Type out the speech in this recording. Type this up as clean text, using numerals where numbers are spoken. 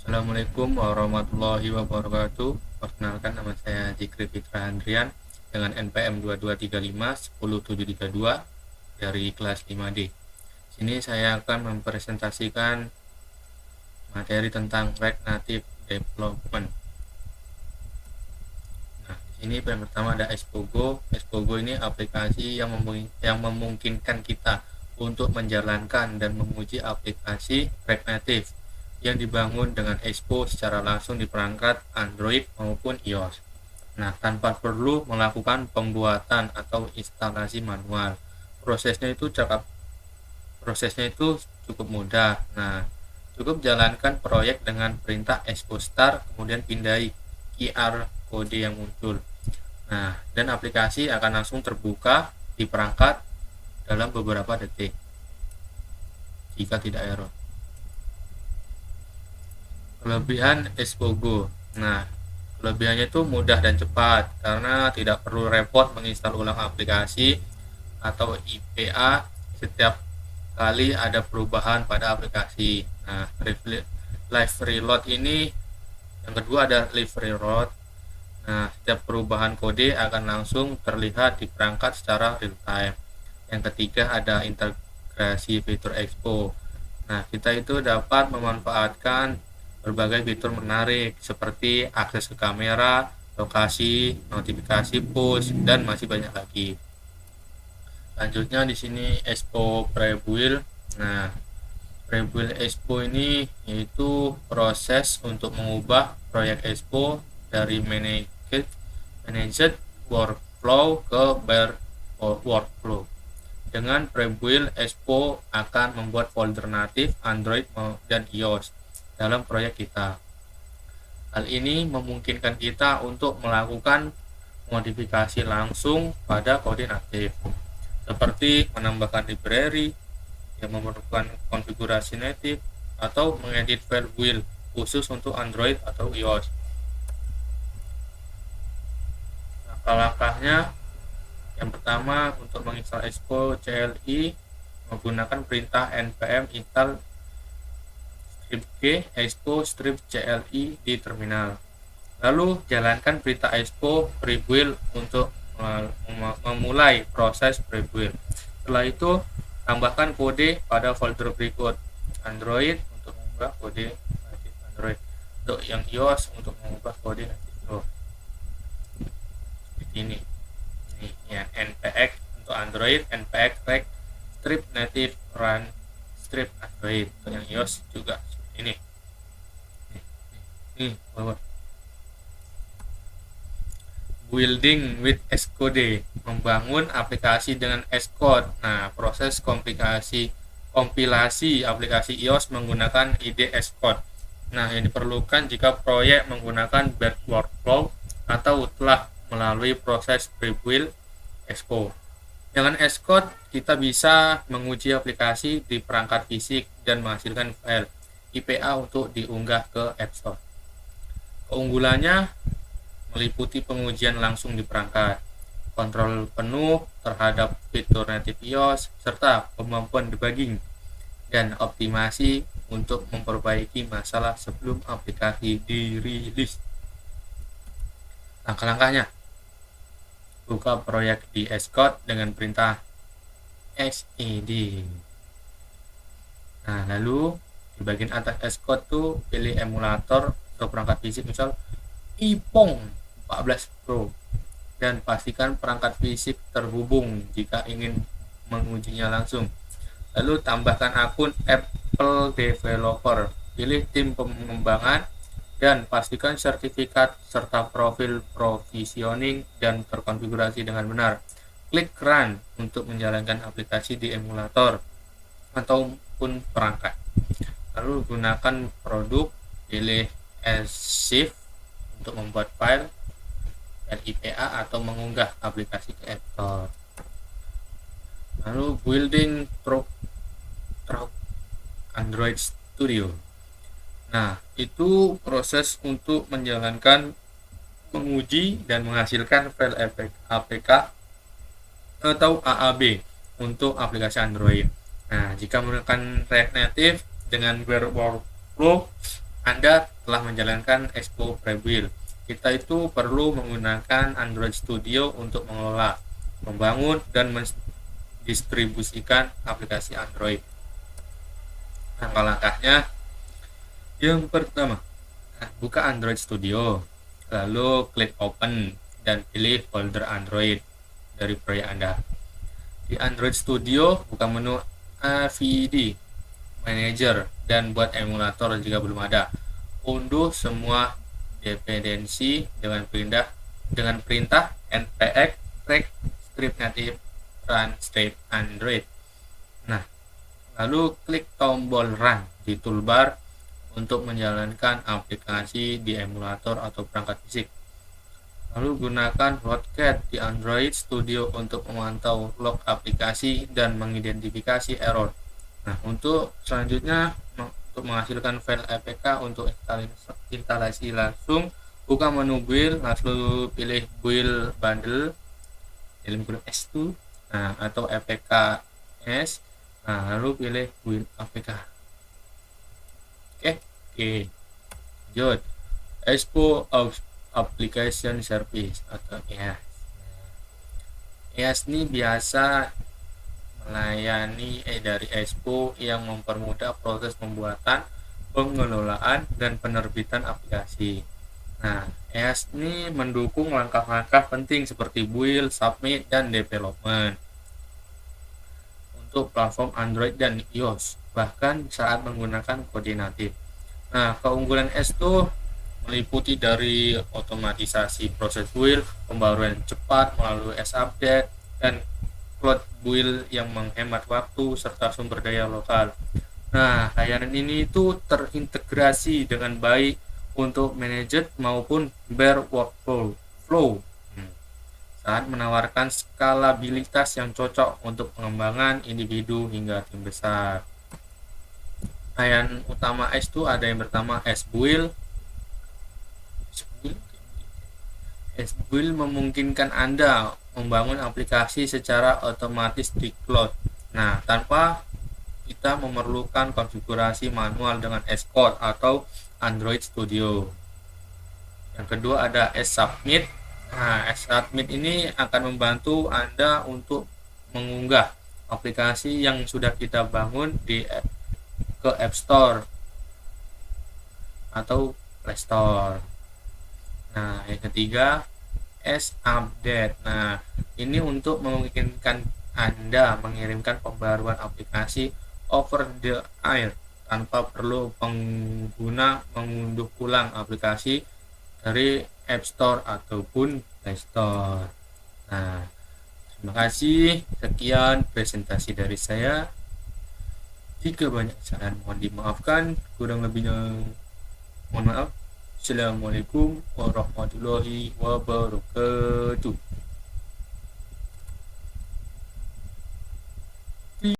Assalamualaikum warahmatullahi wabarakatuh. Perkenalkan, nama saya Zikri Fitra Andrian dengan NPM 2235 10732 dari kelas 5D. Sini saya akan mempresentasikan materi tentang React Native Development. Nah, di sini yang pertama ada Expogo. Expogo ini aplikasi yang memungkinkan kita untuk menjalankan dan menguji aplikasi React Native yang dibangun dengan Expo secara langsung di perangkat Android maupun iOS. Nah, tanpa perlu melakukan pembuatan atau instalasi manual. Prosesnya itu cukup mudah. Nah, cukup jalankan proyek dengan perintah Expo Start, kemudian pindai QR kode yang muncul. Nah, dan aplikasi akan langsung terbuka di perangkat dalam beberapa detik jika tidak error. Kelebihan Expogo. Nah, kelebihannya itu mudah dan cepat karena tidak perlu repot menginstal ulang aplikasi atau IPA setiap kali ada perubahan pada aplikasi. Nah, live reload ini yang kedua ada live reload. Nah, setiap perubahan kode akan langsung terlihat di perangkat secara real time. Yang ketiga ada integrasi fitur Expo. Nah, kita itu dapat memanfaatkan berbagai fitur menarik seperti akses ke kamera, lokasi, notifikasi push, dan masih banyak lagi. Selanjutnya di sini Expo Prebuild. Nah, Prebuild Expo ini yaitu proses untuk mengubah proyek Expo dari managed workflow ke bare workflow. Dengan Prebuild, Expo akan membuat folder natif Android dan iOS dalam proyek kita. Hal ini memungkinkan kita untuk melakukan modifikasi langsung pada kode natif, seperti menambahkan library yang memerlukan konfigurasi native atau mengedit file build khusus untuk Android atau iOS. Langkah-langkahnya, yang pertama, untuk menginstal Expo CLI menggunakan perintah npm install -g expo -cli di terminal. Lalu jalankan perintah expo prebuild untuk memulai proses prebuild. Setelah itu, tambahkan kode pada folder berikut. Android untuk mengubah kode native Android. Untuk yang iOS untuk mengubah kode native iOS. Ini ya, npx untuk Android, npx rect strip native run strip Android. Untuk yang iOS juga ini bawah. Building with Xcode, membangun aplikasi dengan Xcode. Nah, proses kompilasi aplikasi iOS menggunakan IDE Xcode. Nah, yang diperlukan jika proyek menggunakan bare workflow atau telah melalui proses prebuild Expo. Dengan Xcode, kita bisa menguji aplikasi di perangkat fisik dan menghasilkan file IPA untuk diunggah ke App Store. Keunggulannya meliputi pengujian langsung di perangkat, kontrol penuh terhadap fitur native iOS, serta kemampuan debugging dan optimasi untuk memperbaiki masalah sebelum aplikasi dirilis. Langkah-langkahnya: buka proyek di Xcode dengan perintah sed. Nah, lalu di bagian atas Xcode tuh pilih emulator atau perangkat fisik, misal iPhone 14 Pro, dan pastikan perangkat fisik terhubung jika ingin mengujinya langsung. Lalu tambahkan akun Apple Developer, pilih tim pengembangan, dan pastikan sertifikat serta profil provisioning dan terkonfigurasi dengan benar. Klik Run untuk menjalankan aplikasi di emulator ataupun perangkat. Lalu gunakan produk, pilih Shift untuk membuat file IPA atau mengunggah aplikasi ke App Store. Lalu building Android Studio. Nah, itu proses untuk menjalankan, menguji dan menghasilkan file APK atau AAB untuk aplikasi Android. Nah, jika menggunakan React Native dengan bare workflow, Anda telah menjalankan Expo Prebuild. Kita itu perlu menggunakan Android Studio untuk mengelola, membangun, dan mendistribusikan aplikasi Android. Langkah-langkahnya, yang pertama, buka Android Studio, lalu klik Open, dan pilih folder Android dari proyek Anda. Di Android Studio, buka menu AVD Manager dan buat emulator jika belum ada. Unduh semua dependensi dengan perintah npx track script native run state Android. Nah, lalu klik tombol run di toolbar untuk menjalankan aplikasi di emulator atau perangkat fisik. Lalu gunakan Hotcat di Android Studio untuk memantau log aplikasi dan mengidentifikasi error. Nah, untuk selanjutnya, untuk menghasilkan file APK untuk instalasi langsung, buka menu build, lalu pilih build bundle dalam grup S2, atau APK-S, lalu pilih build APK. Oke. Lanjut. Expo Application Service atau EAS. EAS ini biasa melayani dari Expo yang mempermudah proses pembuatan, pengelolaan, dan penerbitan aplikasi. Nah, EAS ini mendukung langkah-langkah penting seperti build, submit, dan development untuk platform Android dan iOS, bahkan saat menggunakan kode natif. Nah, keunggulan EAS itu meliputi dari otomatisasi proses build, pembaruan cepat melalui EAS Update, dan cloud build yang menghemat waktu serta sumber daya lokal. Nah, layanan ini itu terintegrasi dengan baik untuk managed maupun bare workflow saat menawarkan skalabilitas yang cocok untuk pengembangan individu hingga tim besar. Layanan utama EAS itu ada yang pertama EAS Build. S-Build memungkinkan Anda membangun aplikasi secara otomatis di cloud. Nah, tanpa kita memerlukan konfigurasi manual dengan S-Code atau Android Studio. Yang kedua ada S-Submit. Nah, S-Submit ini akan membantu Anda untuk mengunggah aplikasi yang sudah kita bangun ke App Store atau Play Store. Nah, yang ketiga S-Update. Nah, ini untuk memungkinkan Anda mengirimkan pembaruan aplikasi over the air tanpa perlu pengguna mengunduh ulang aplikasi dari App Store ataupun Play Store. Nah, terima kasih. Sekian presentasi dari saya. Jika banyak kesalahan mohon dimaafkan, kurang lebihnya mohon maaf. Assalamualaikum warahmatullahi wabarakatuh.